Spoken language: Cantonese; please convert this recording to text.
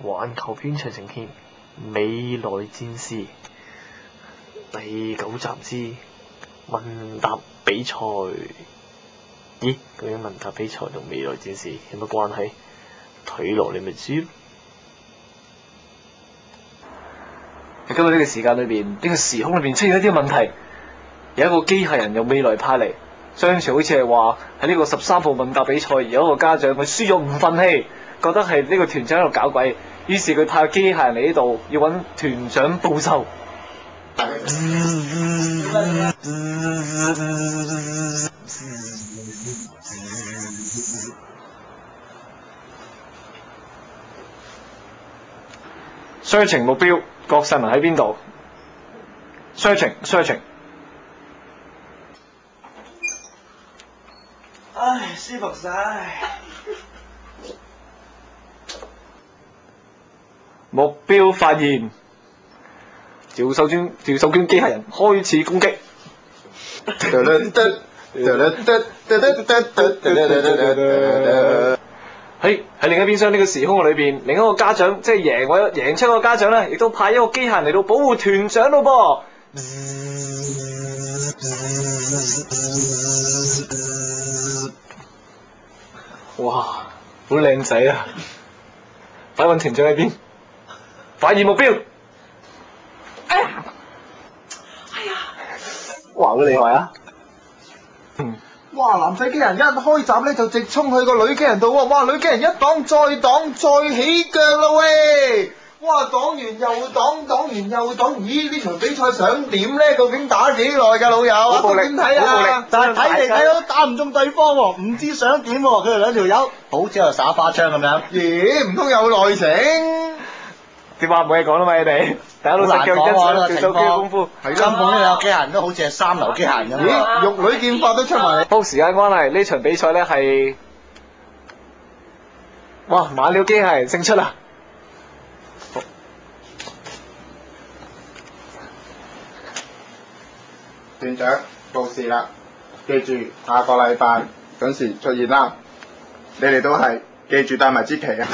環球片場呈現《未來戰士》第9集之問答比賽。咦？究竟問答比賽同未來戰士有乜關係？睇落你咪知咯。喺今日呢個時間裏邊，呢個時空裏邊出現一啲問題，有一個機械人由未來派嚟，相傳好似係話喺呢個13號問答比賽，而有一個家長佢輸咗唔忿氣，覺得係呢個團長喺度搞鬼，於是佢派個機械人嚟呢度，要揾團長報仇。searching 目標，郭世文喺邊度 ？searching。唉，舒服晒。目標發現，趙秀娟機械人開始攻擊。喺另一邊廂呢個時空裏邊，另一個家長即係贏出嗰個家長咧，亦都派一個機械人嚟到保護團長咯噃。哇，好靚仔啊！快揾團長喺邊？發現目標。哎呀！哇，好厲害啊！哇！男仔機人一開閘咧就直衝去個女機人度喎，哇！女機人一擋再擋再起腳啦喂！哇！擋完又擋，擋完又擋，咦？呢場比賽想點咧？究竟打幾耐㗎老友？好暴力，點睇啊？就係睇嚟睇到打唔中對方喎，唔知想點喎？佢哋兩條友好似又耍花槍咁樣。咦？唔通有內情？點話冇嘢講啦嘛？你哋大家都識腳一手機功夫，根本呢兩個機械人都好似係三流機械人咁。咦？玉女劍法都出埋嚟。不過時間關係，呢場比賽咧係，哇！馬料機械人勝出啦！團長報時啦，記住下個禮拜準時出現啦。你哋都係記住帶埋支旗啊！